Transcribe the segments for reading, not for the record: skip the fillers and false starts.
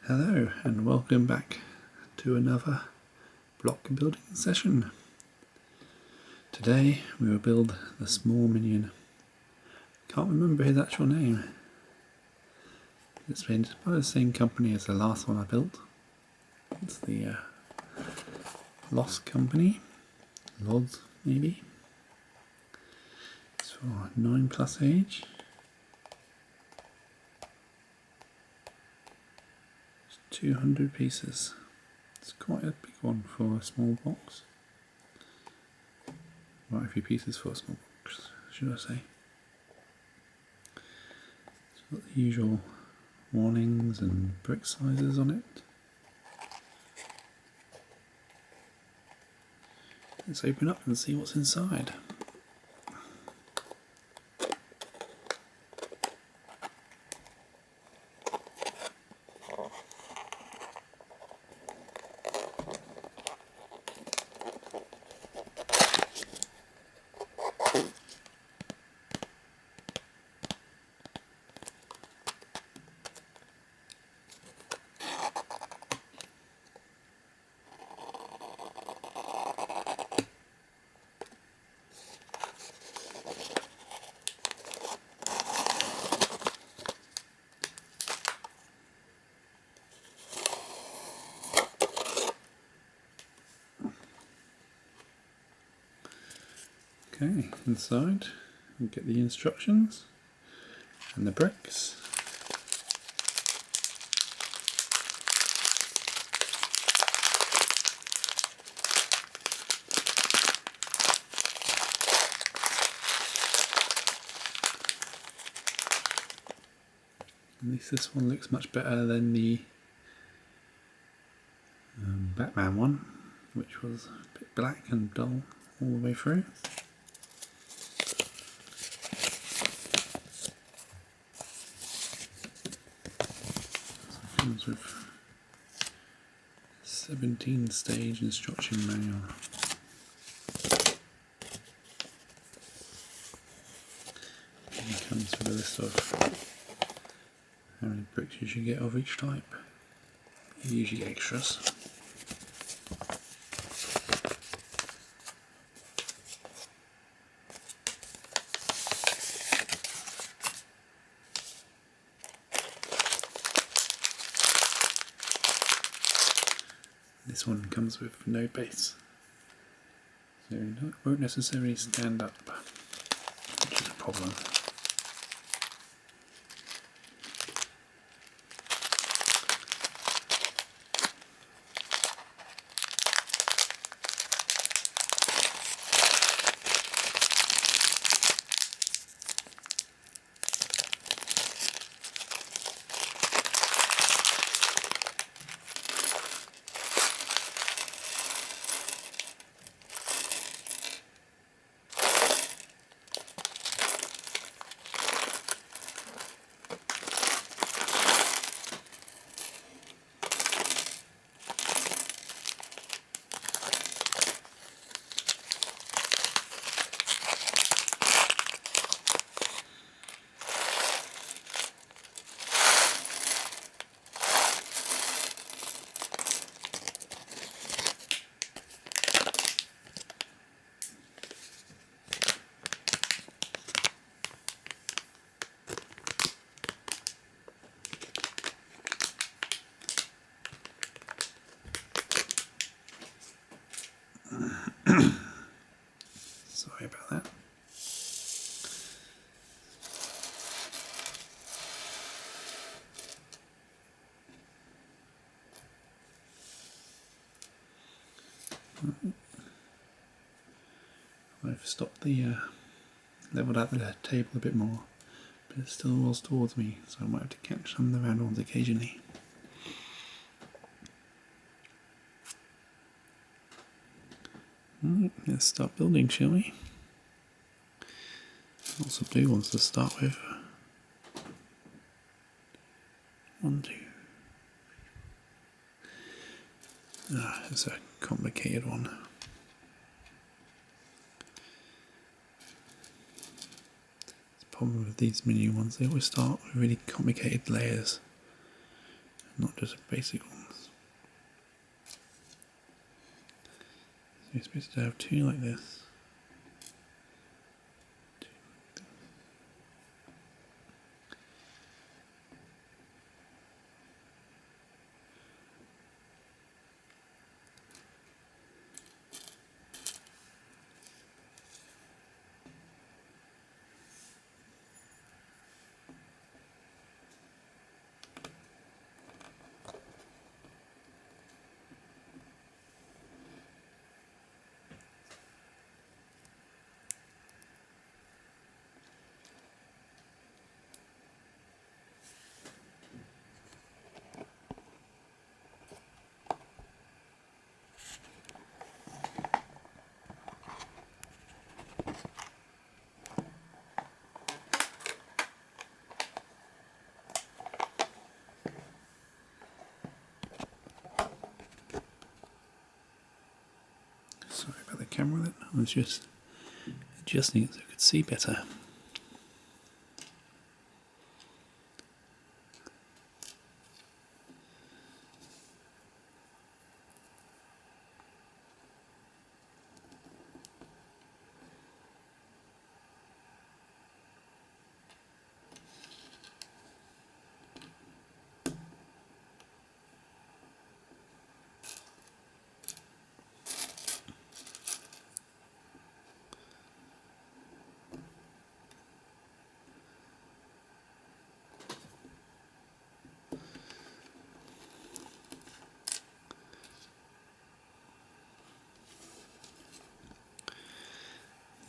Hello and welcome back to another block building session. Today we will build the small minion. Can't remember his actual name. It's made by the same company as the last one I built. It's the Lost Company. Lods maybe. It's for 9+ age. 200 pieces. It's quite a big one for a small box. Quite a few pieces for a small box, should I say. It's got the usual warnings and brick sizes on it. Let's open up and see what's inside. Okay, inside we get the instructions and the bricks. At least this one looks much better than the Batman one, which was a bit black and dull all the way through. Comes with 17-stage instruction manual. And it comes with a list of how many bricks you should get of each type. Usually extras. This one comes with no base, so it won't necessarily stand up, which is a problem. Sorry about that. I've stopped the leveled out the table a bit more, but it still rolls towards me, so I might have to catch some of the round ones occasionally. Let's start building, shall we? Lots of blue ones to start with. 1, 2. It's a complicated one. The problem with these Minion ones, they always start with really complicated layers. not just basic ones. So you're supposed to have two like this. Sorry about the camera then, I was just adjusting it so I could see better.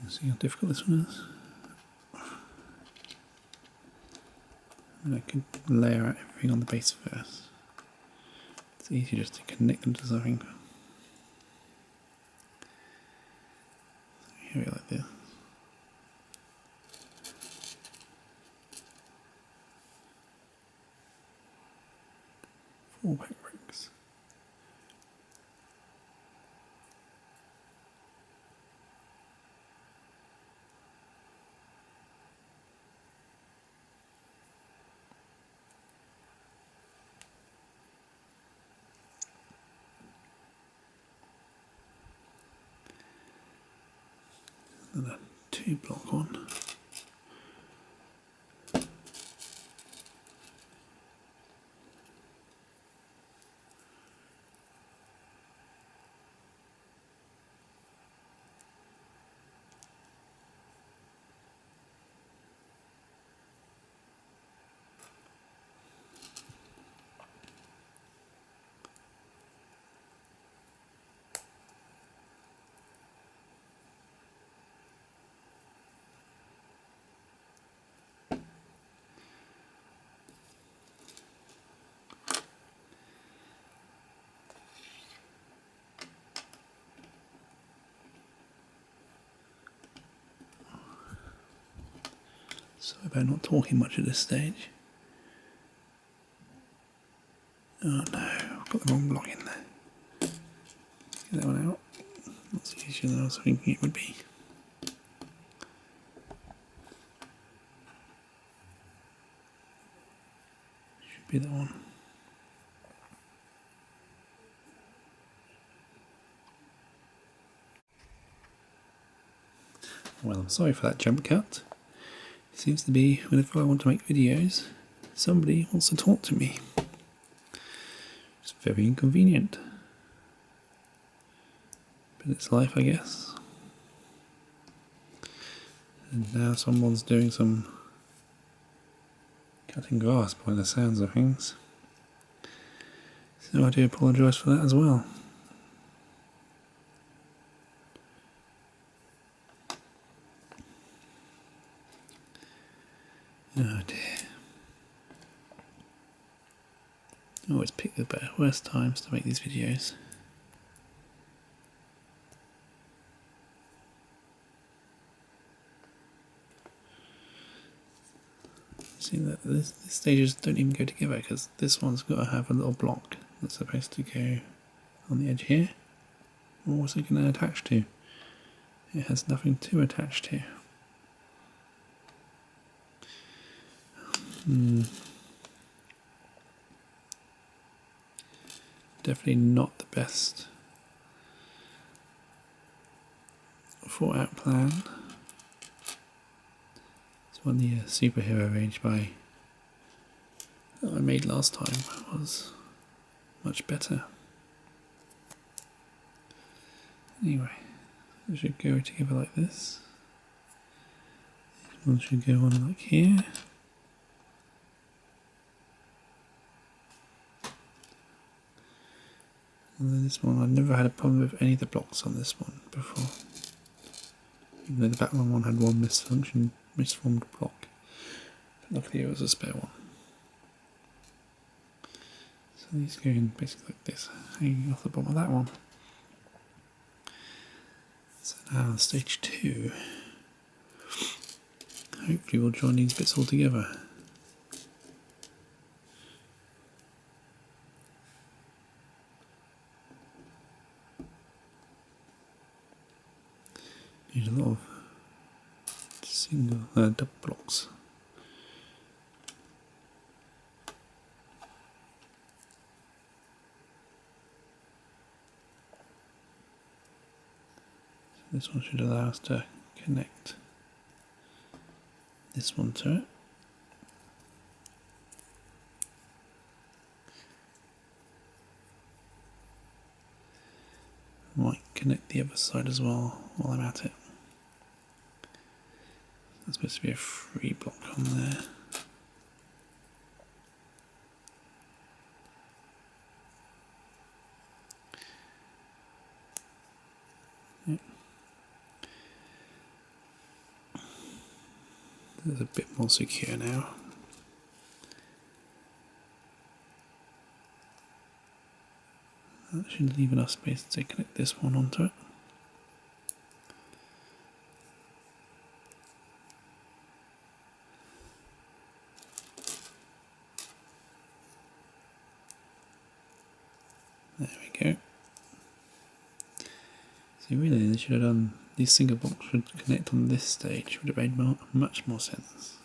See how difficult this one is? And I can layer out everything on the base first. It's easier just to connect them to something. So here we like this. Four back bricks. And a 2-block one. Sorry about not talking much at this stage. Oh no, I've got the wrong block in there. Get that one out. That's easier than I was thinking it would be. Should be that one. Well, I'm sorry for that jump cut. It seems to be whenever I want to make videos, somebody wants to talk to me. It's very inconvenient. But it's life, I guess. And now someone's doing some cutting grass by the sounds of things. So I do apologise for that as well. Oh dear. I always pick the worst times to make these videos. See that these stages don't even go together because this one's got to have a little block that's supposed to go on the edge here. What's it going to attach to? It has nothing to attach to. Definitely not the best thought out plan. It's one the superhero range that I made last time was much better. Anyway, it should go together like this. One should go on like here. And then this one, I've never had a problem with any of the blocks on this one before. Even though the Batman one had one misformed block. But luckily it was a spare one. So these go in basically like this, hanging off the bottom of that one. So now stage 2. Hopefully we'll join these bits all together. Need a lot of double blocks. So this one should allow us to connect this one to it. Might connect the other side as well while I'm at it. There's supposed to be a free block on there. Yep. There's a bit more secure now. That should leave enough space to connect this one onto it. There we go. See, really, they should have done, these single blocks should connect on this stage, would have made much more sense.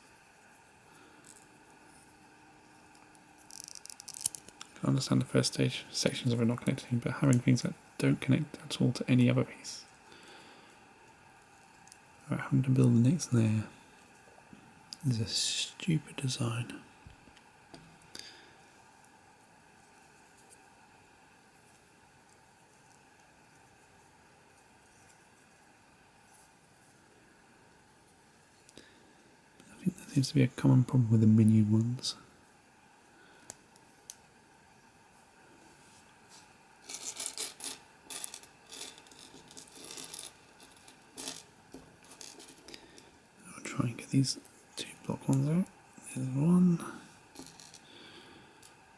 I understand the first stage sections of it not connecting, but having things that don't connect at all to any other piece. Right, having to build the next layer is a stupid design. I think that seems to be a common problem with the Minion ones. I'll try and get these 2 block ones out. There's one.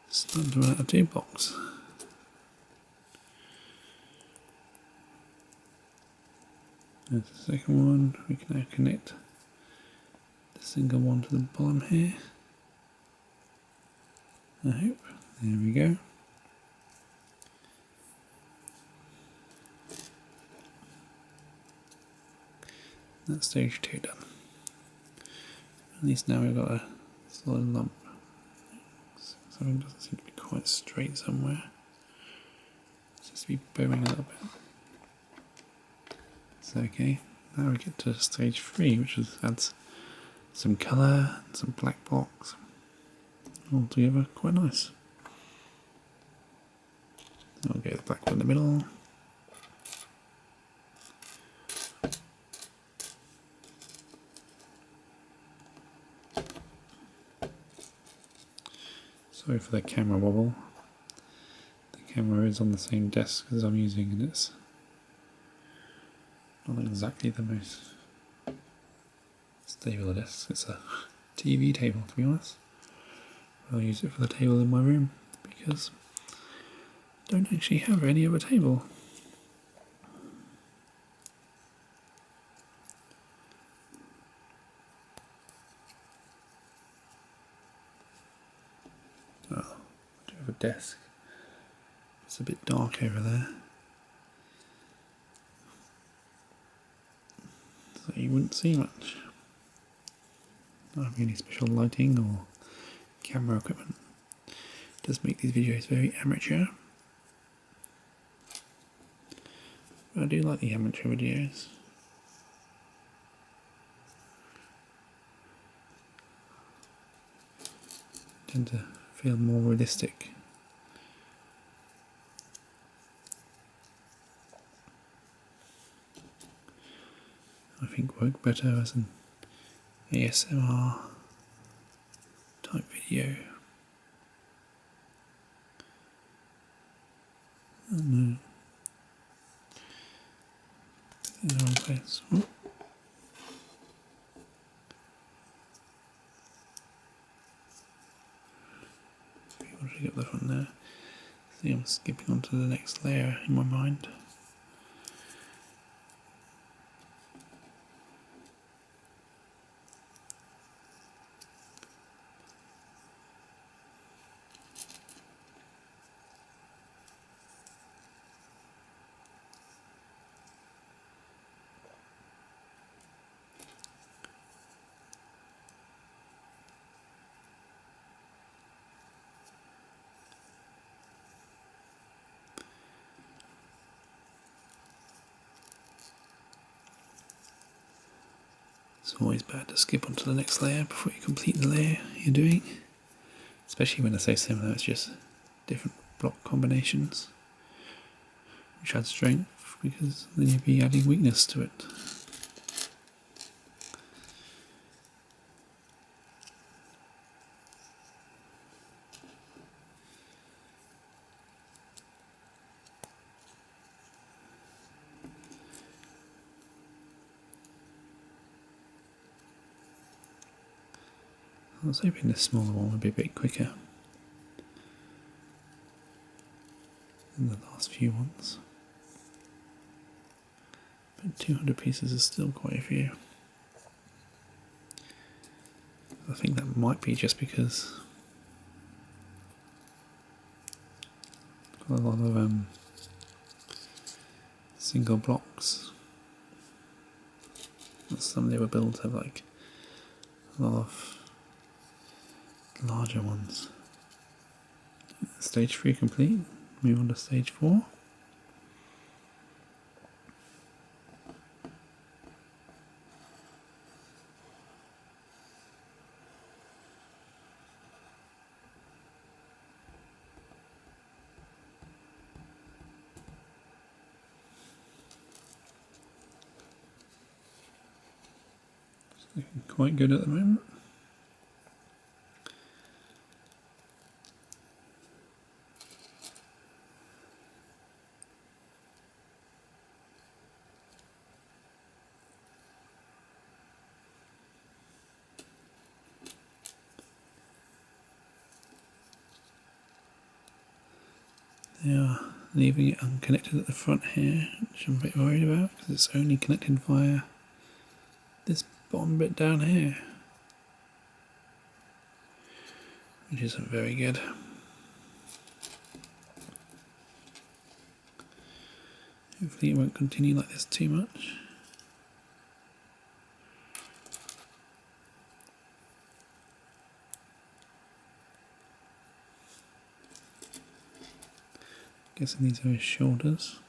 Starting to run out of 2 blocks. There's the second one. We can now connect the single one to the bottom here. I hope. There we go. That's stage 2 done. At least now we've got a solid lump. Something doesn't seem to be quite straight somewhere. It seems to be bowing a little bit. It's okay. Now we get to stage 3, which adds some colour and some black blocks. All together, quite nice. I'll get the black one in the middle. Sorry for the camera wobble. The camera is on the same desk as I'm using, and it's not exactly the most stable desk. It's a TV table, to be honest. I'll use it for the table in my room because I don't actually have any other table. Oh, I do have a desk. It's a bit dark over there, so you wouldn't see much. Not having any special lighting or camera equipment does make these videos very amateur. But I do like the amateur videos. Tend to feel more realistic. I think work better as an ASMR type video. Oh no. In the wrong place. Oh. I'll pick up that one there. See, I'm skipping on to the next layer in my mind. It's always bad to skip onto the next layer before you complete the layer you're doing. Especially when they're so similar, it's just different block combinations. Which adds strength, because then you'd be adding weakness to it. I was hoping this smaller one would be a bit quicker than the last few ones. But 200 pieces is still quite a few. I think that might be just because got a lot of single blocks. Some of the other builds have like a lot of larger ones. Stage 3 complete, move on to stage 4. Looking quite good at the moment. They are leaving it unconnected at the front here, which I'm a bit worried about because it's only connected via this bottom bit down here, which isn't very good. Hopefully it won't continue like this too much. Guessing these are his shoulders.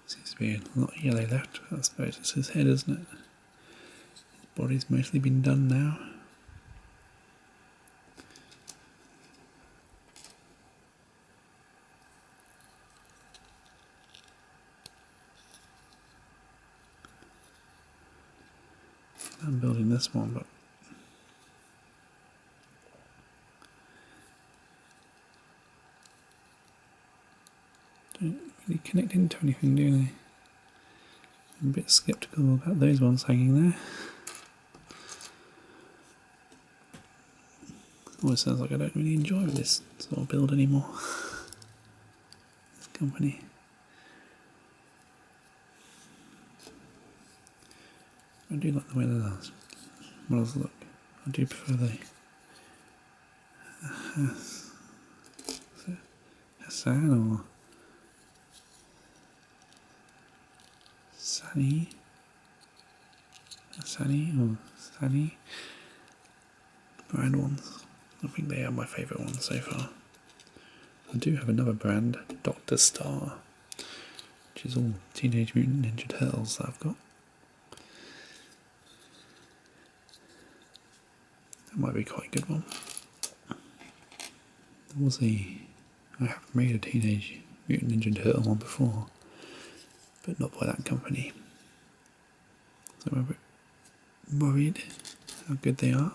Seems to be a lot of yellow left, but I suppose it's his head, isn't it? His body's mostly been done now. I'm building this one, but don't really connect into anything, do they? I'm a bit sceptical about those ones hanging there. Always sounds like I don't really enjoy this sort of build anymore. This company. I do like the way the models look. I do prefer the Hassan or Sunny or Sunny brand ones. I think they are my favourite ones so far. I do have another brand, Dr. Star, which is all Teenage Mutant Ninja Turtles that I've got. That might be quite a good one. I have made a Teenage Mutant Ninja Turtle one before, but not by that company. So I'm a bit worried how good they are.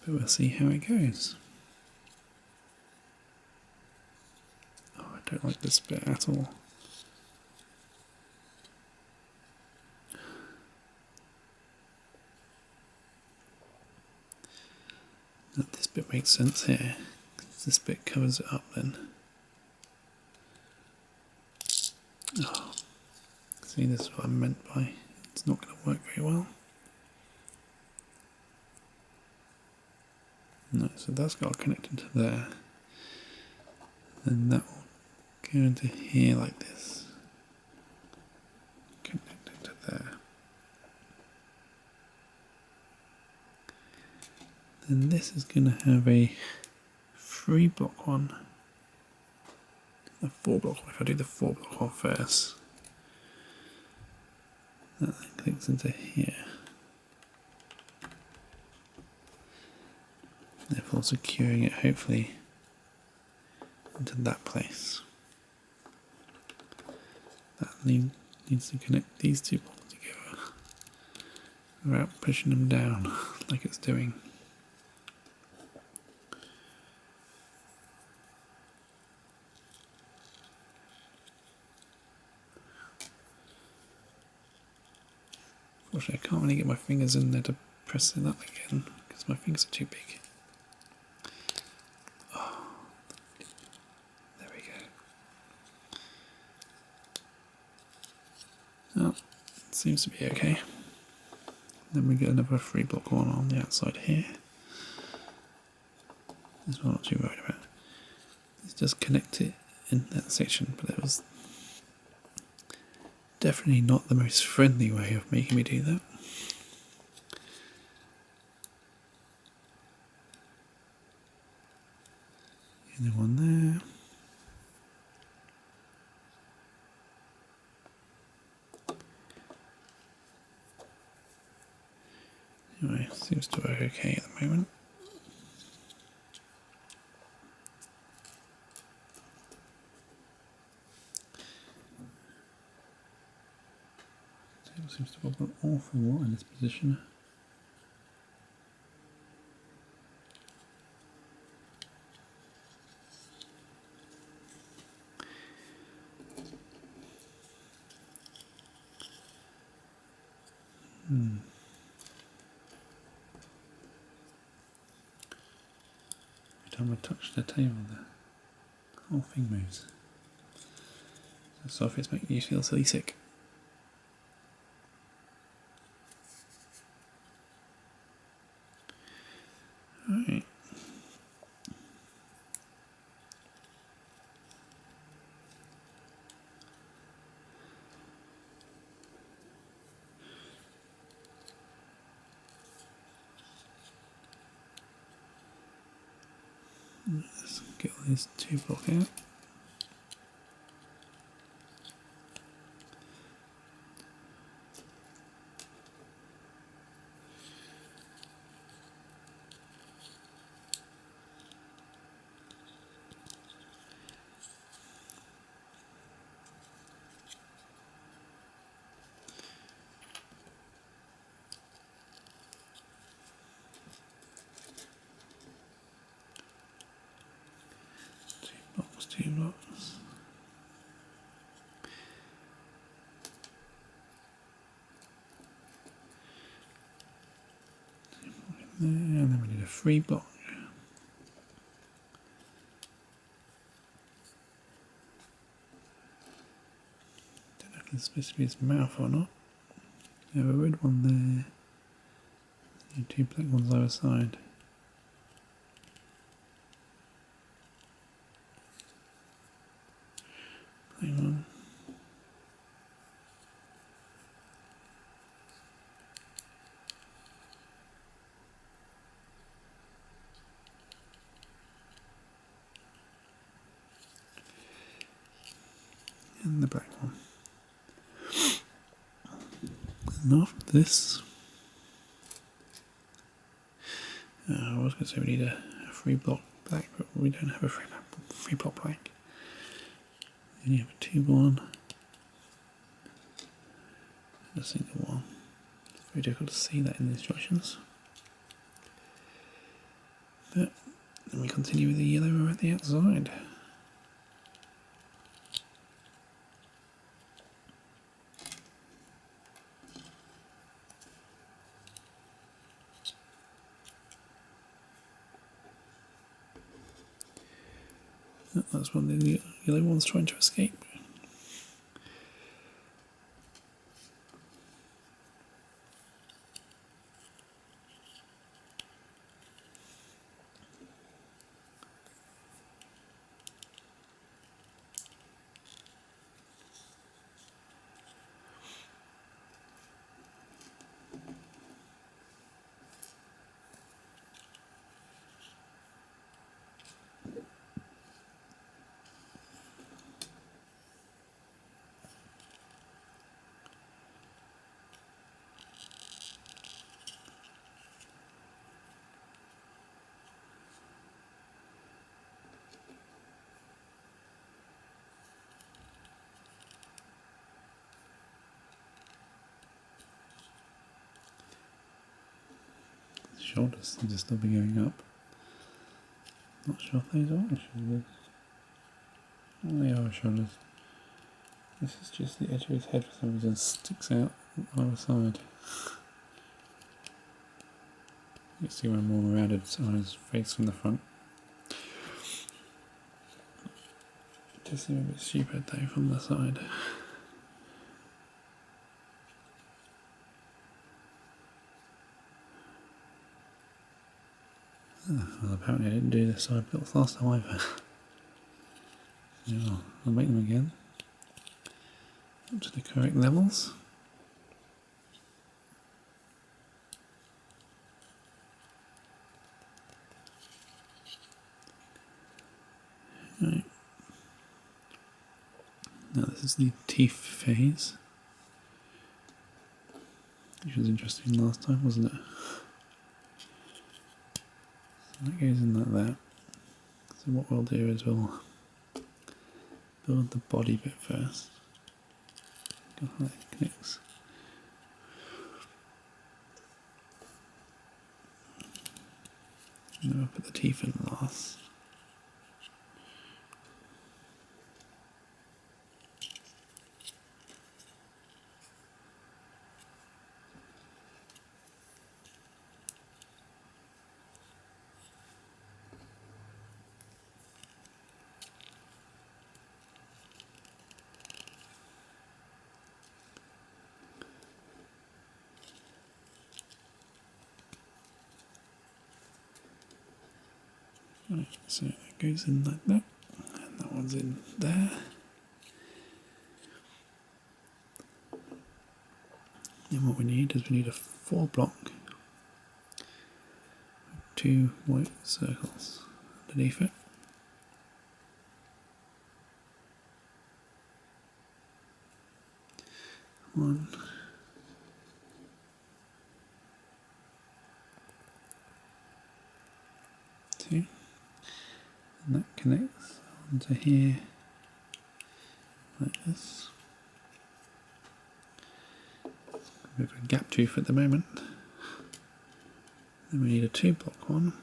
But we'll see how it goes. Oh, I don't like this bit at all. This bit makes sense here, because this bit covers it up then. Oh, see, this is what I meant by it's not going to work very well. No, so that's got to connect into there. Then that will go into here like this. Connect into there. Then this is going to have a 3-block one. A 4-block one. If I do the 4-block one first, that then clicks into here. Therefore securing it hopefully into that place. That needs to connect these 2 blocks together without pushing them down like it's doing. Unfortunately, I can't really get my fingers in there to press it up again because my fingers are too big. Oh, there we go. Oh, it seems to be okay. Then we get another 3-block one on the outside here. This one I'm not too worried about. Let's just connect it in that section, but it was definitely not the most friendly way of making me do that. The one there. Anyway, seems to work okay at the moment. Table seems to have an awful lot in this position. Every time I touch the table, the whole thing moves. So if it's making you feel silly sick. Alright. Let's get all these 2 blocks out. Two blocks. free block. Don't know if it's supposed to be his mouth or not. We have a red one there. And 2 black ones either side. Hang on. And the black one. And after this, I was going to say we need a free block black, but we don't have a free block black. We only have a 2-1 and a single one. It's very difficult to see that in the instructions. But then we continue with the yellow at the outside. That's one of the yellow ones trying to escape. Shoulders seem to still be going up. Not sure if these are shoulders. Oh, they are shoulders. This is just the edge of his head for some reason sticks out on either side. You can see one more rounded on his face from the front. It does seem a bit stupid though from the side. Well, apparently I didn't do the side builds last time either. Yeah, I'll make them again. Up to the correct levels. Right. Now this is the teeth phase. Which was interesting last time, wasn't it? That goes in like that. So what we'll do is we'll build the body bit first. Got how that connects. And then we'll put the teeth in last. Right, so that goes in like that, and that one's in there. And what we need is we need a 4 block with 2 white circles underneath it. One. 2. And that connects onto here like this. A bit of a gap tooth at the moment. Then we need a 2 block one.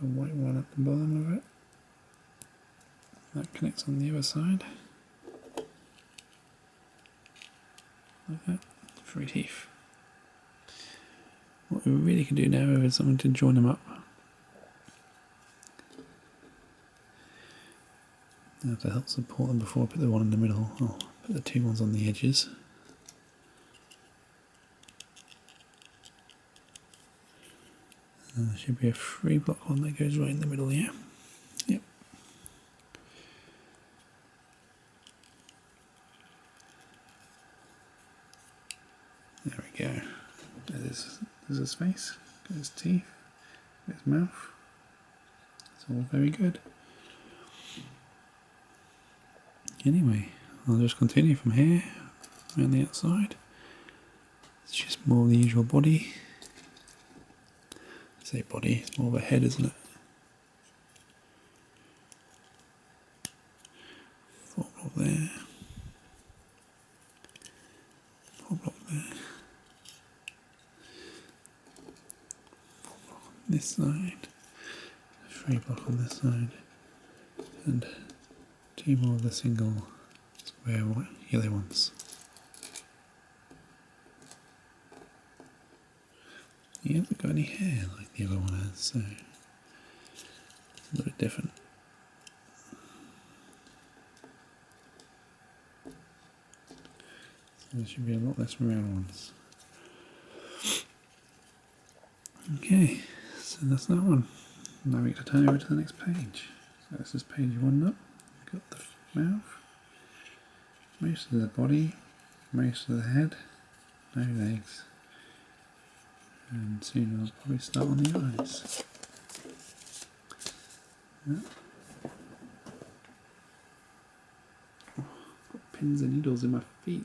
A white one at the bottom of it. That connects on the other side. Like that. 3 teeth. what we really can do now is something to join them up. Now to help support them before I put the one in the middle, I'll put the two ones on the edges. And there should be a 3-block one that goes right in the middle here. Yep. There we go. There's his face, got his teeth, got his mouth. It's all very good. Anyway, I'll just continue from here, around the outside. It's just more of the usual body. I say body, it's more of a head, isn't it? 4-block there. 4-block there. 4-block on this side. 3-block on this side. And 2 more of the single square yellow ones. He hasn't got any hair like the other one has, so it's a little bit different. So there should be a lot less round ones. Okay, so that's that one. Now we get to turn over to the next page. So this is page 1 up. Got the mouth, most of the body, most of the head, no legs, and soon I'll probably start on the eyes. Yeah. Oh, got pins and needles in my feet.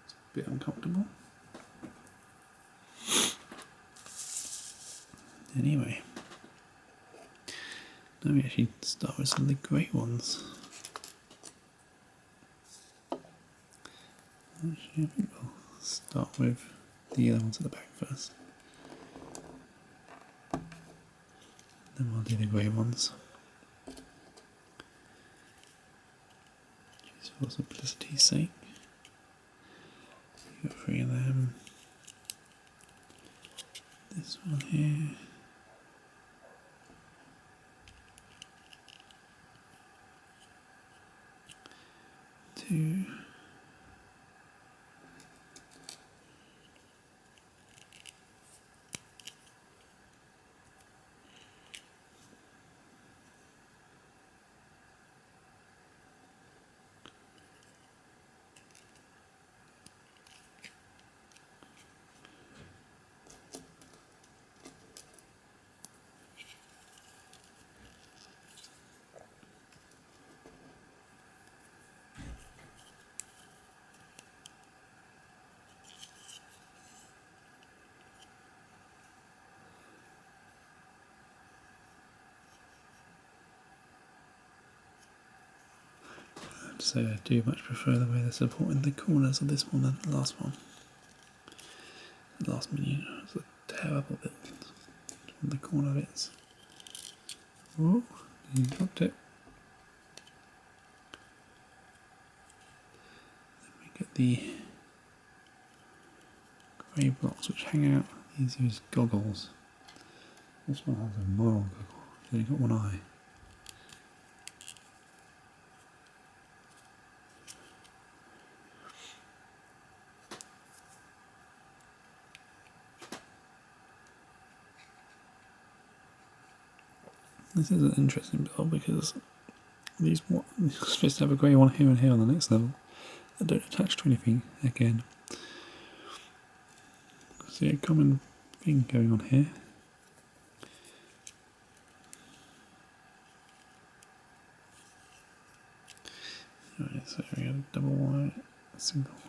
It's a bit uncomfortable. Anyway. Now we actually start with some of the grey ones. Actually, I think we'll start with the yellow ones at the back first. Then we'll do the grey ones. Just for simplicity's sake. You've got 3 of them. This one here. 2. So I do much prefer the way they're supporting the corners of this one than the last one. The last minion was a terrible build on the corner bits. Oh, you dropped it. Then we get the grey blocks which hang out. These use goggles. This one has a moral goggle. It's only got one eye. This is an interesting build because these you're supposed to have a grey one here and here on the next level that don't attach to anything again. See a common thing going on here. Right, so we got a double white, a single white.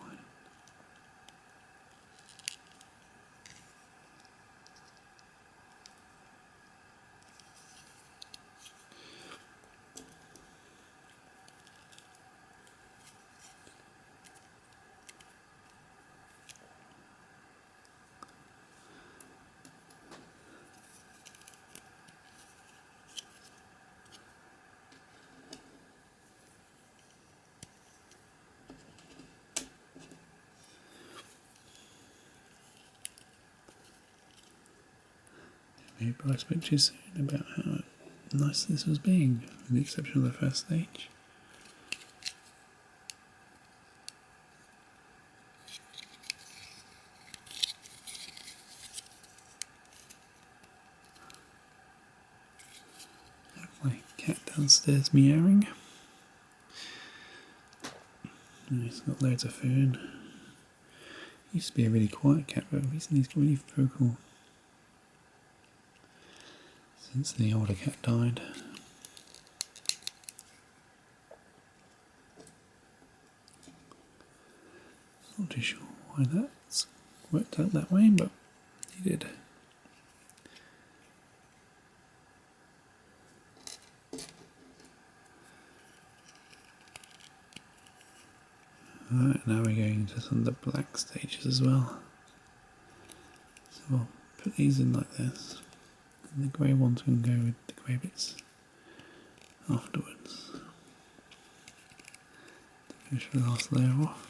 Maybe I spoke too soon about how nice this was being, with the exception of the first stage. My cat downstairs meowing. He's got loads of food. He used to be a really quiet cat, but recently he's got really vocal. Since the older cat died. Not too sure why that's worked out that way, but he did. Alright, now we're going into some of the black stages as well. So we'll put these in like this, and the grey ones can go with the grey bits afterwards. To finish the last layer off.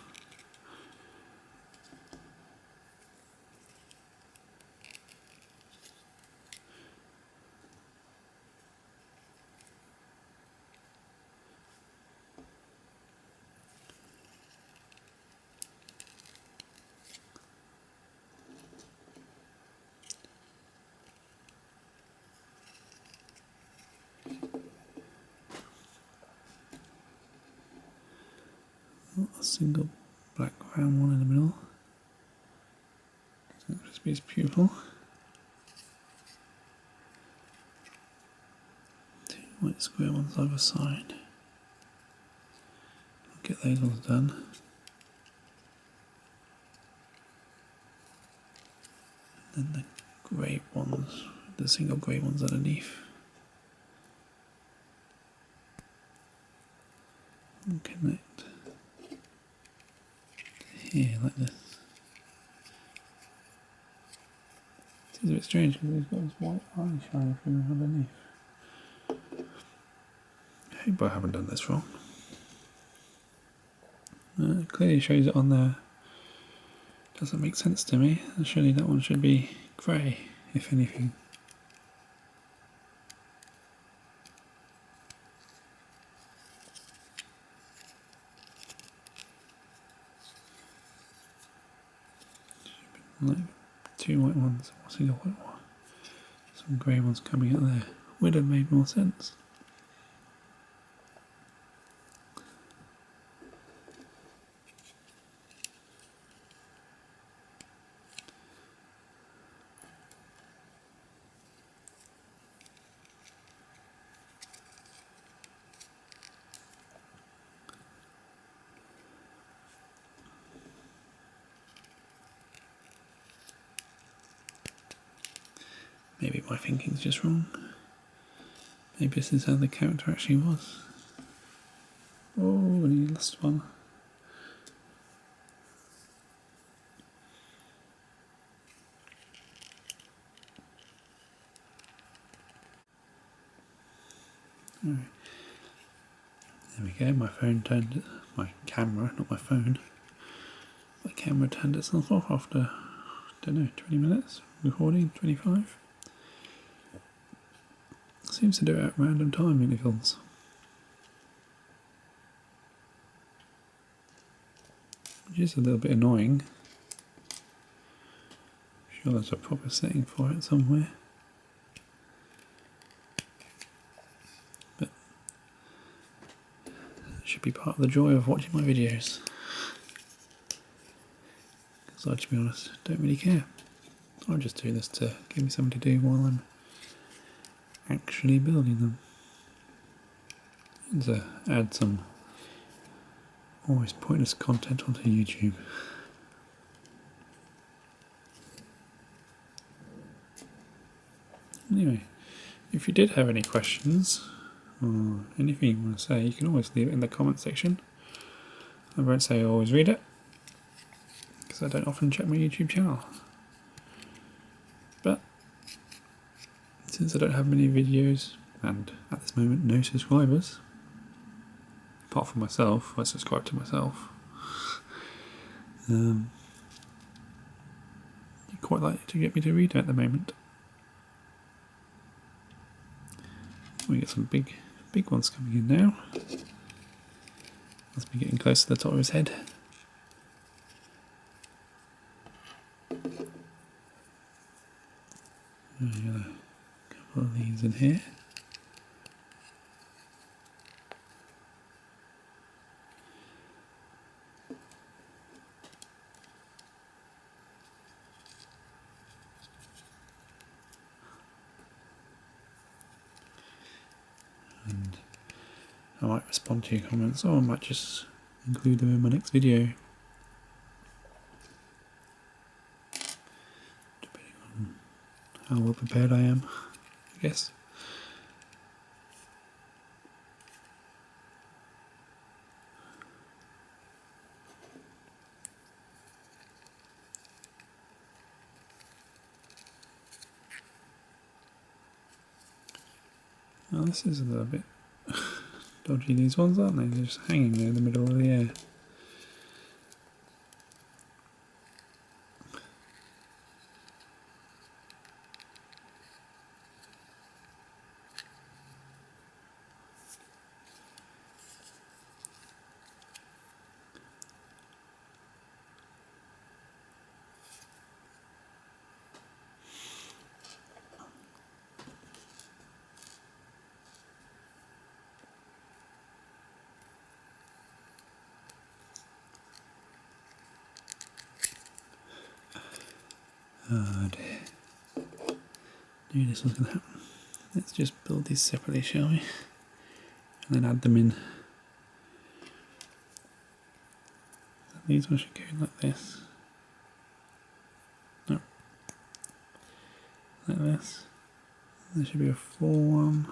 A single black round one in the middle. So that'll just be his pupil. Two white square ones either side. I'll get those ones done. And then the grey ones, the single grey ones underneath. And connect here like this. It's a bit strange because he's got his white eye shining through underneath. I hope I haven't done this wrong. It clearly shows it on there. Doesn't make sense to me. Surely that one should be grey, if anything. Like two white ones, or a single white one. Some grey ones coming out there. Would have made more sense. Maybe my thinking's just wrong. Maybe this is how the character actually was. Oh, and he lost one. Alright. There we go, my phone turned, my camera, not my phone. My camera turned itself off after, I don't know, 20 minutes recording, 25. Seems to do it at random time intervals. Which is a little bit annoying. I'm sure there's a proper setting for it somewhere. But it should be part of the joy of watching my videos. Because I, to be honest, don't really care. I'll just do this to give me something to do while I'm actually building them. And to add some almost pointless content onto YouTube. Anyway, if you did have any questions or anything you want to say, you can always leave it in the comment section. I won't say I always read it, because I don't often check my YouTube channel. But since I don't have many videos, and at this moment no subscribers, apart from myself, I subscribe to myself, you'd quite like to get me to read it at the moment. We get some big ones coming in now. Must be getting close to the top of his head. We've got a couple of these in here. And I might respond to your comments, or I might just include them in my next video, depending on how well prepared I am, I guess. Now this is a little bit dodgy, these ones, aren't they? They're just hanging there in the middle of the air. Oh dear. Knew this was going to happen. Let's just build these separately, shall we? And then add them in. These ones should go in like this. No. Like this. There should be a full one.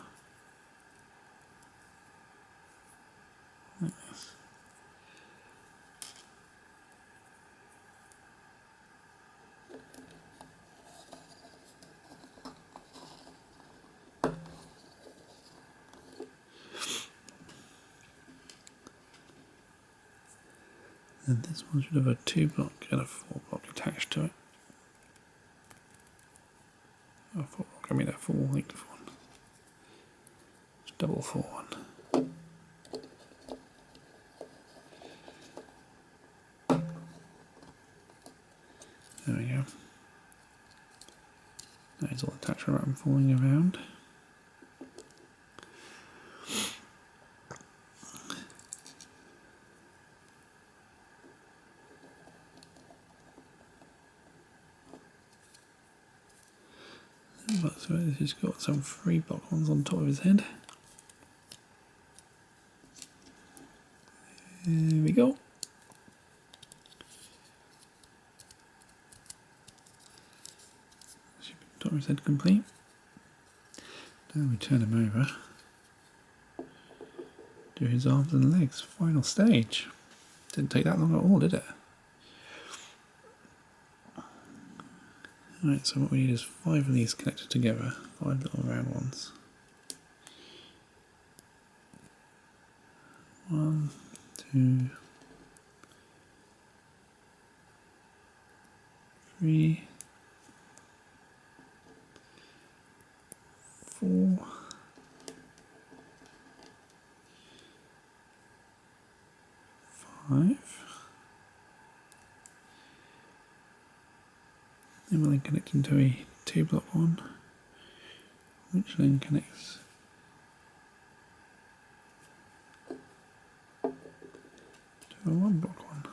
Like this. And this one should have a 2-block and a 4-block attached to it. A 4-block, I mean a full length one. It's double 4 one. There we go. That is all attached where I'm falling around. So this has got some 3-block ones on top of his head. There we go. Should be top of his head complete. Now we turn him over. Do his arms and legs. Final stage. Didn't take that long at all, did it? Right, so what we need is 5 of these connected together, 5 little round ones. 1, 2, 3, 4, 5. Then we'll then connect into a 2-block one, which then connects to a 1-block one.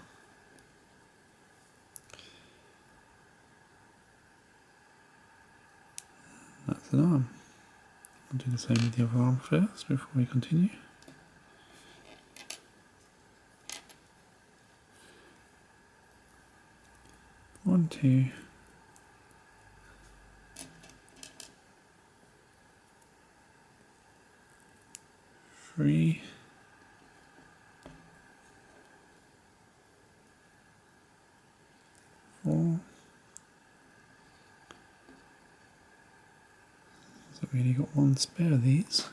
That's an arm. I'll do the same with the other arm first before we continue. One, two. 3, 4. So we only got 1 spare of these.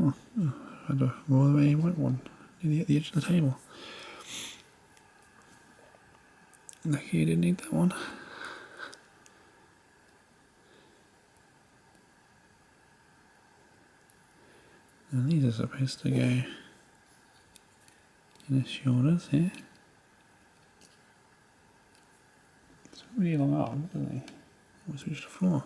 Oh, I had a roll away white one nearly at the edge of the table. Lucky you didn't need that one. And these are supposed to go in his shoulders here. It's really long arms, isn't he? Almost reached the floor.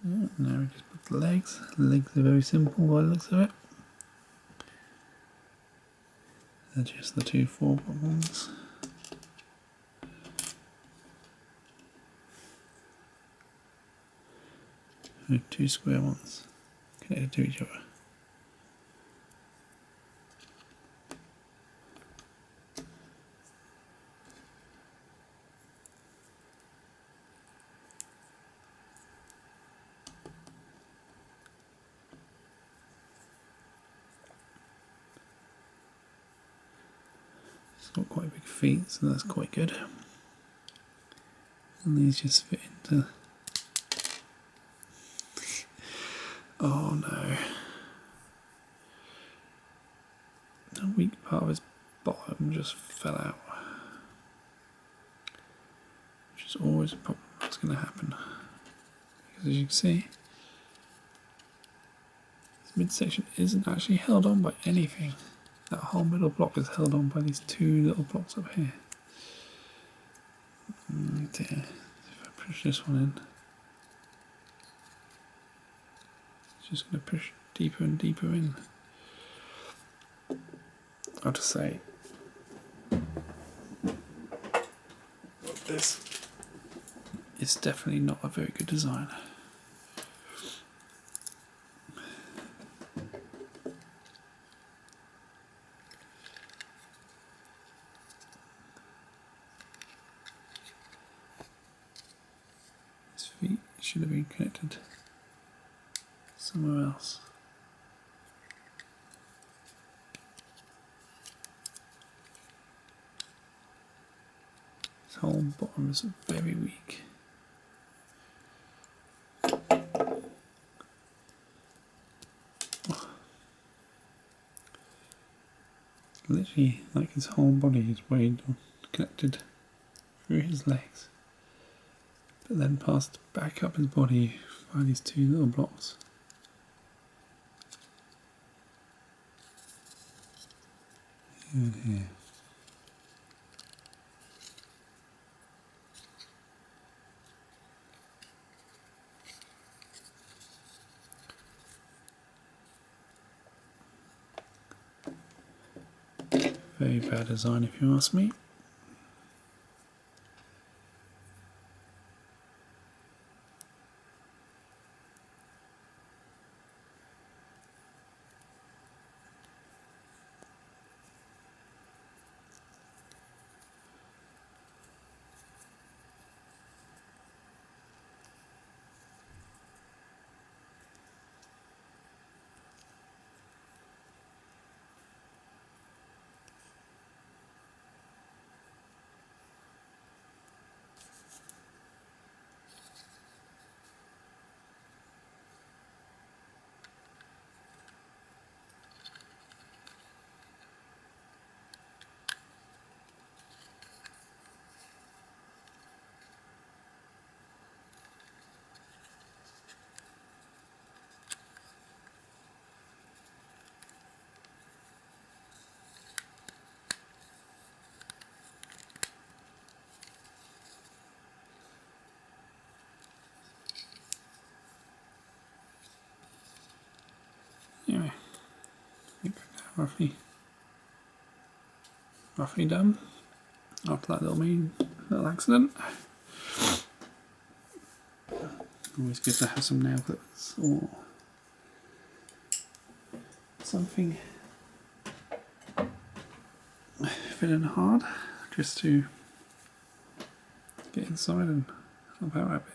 Yeah, now we just put the legs. The legs are very simple by the looks of it. They're just the 2 4-bot ones. And 2 square ones connected to each other. It's got quite big feet, so that's quite good. And these just fit into... Oh no. The weak part of his bottom just fell out. Which is always a problem that's going to happen. Because as you can see, this midsection isn't actually held on by anything. That whole middle block is held on by these 2 little blocks up here. Oh dear. If I push this one in, it's just going to push deeper and deeper in. I'll just say, this is definitely not a very good design. His feet should have been connected somewhere else. His whole bottom is very weak. Literally, like his whole body is weighed or connected through his legs, but then passed back up his body by these 2 little blocks. Here and here. Very bad design if you ask me. Anyway, I think we're roughly done after that little accident. Always good to have some nail clips or something fitting hard just to get inside and help out a bit.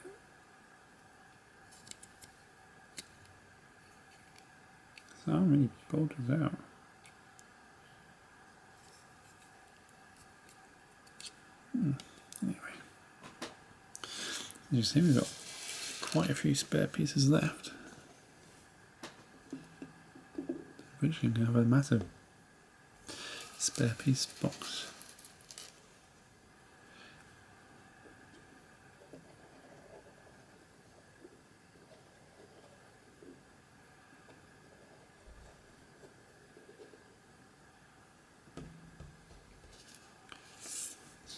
So how many bolters out? Anyway, as you see, we've got quite a few spare pieces left. Eventually going to have a massive spare piece box.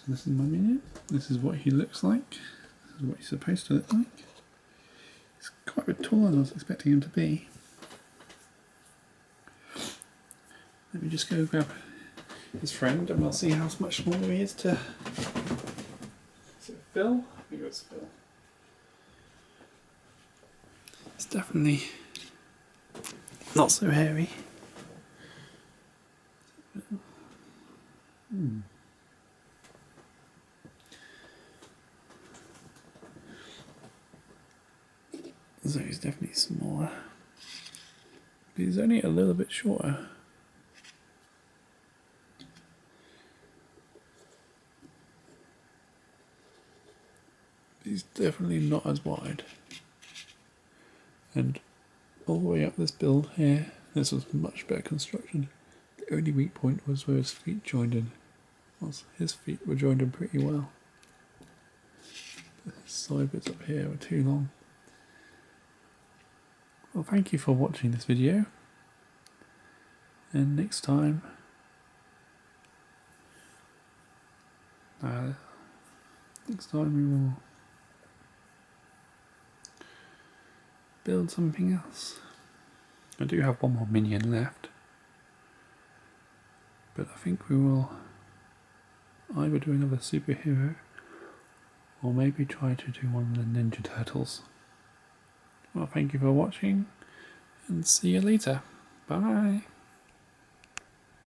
So this is my minion. This is what he looks like. This is what he's supposed to look like. He's quite a bit taller than I was expecting him to be. Let me just go grab his friend and we'll see how much smaller he is to... Is it Phil? I think it's Phil. It's definitely not so hairy. So he's definitely smaller. But he's only a little bit shorter. He's definitely not as wide. And all the way up this build here, this was much better construction. The only weak point was where his feet joined in. Whilst his feet were joined in pretty well. But his side bits up here were too long. Well, thank you for watching this video. And next time, we will build something else. I do have one more minion left, but I think we will either do another superhero or maybe try to do one of the Ninja Turtles. Well, thank you for watching and see you later. Bye.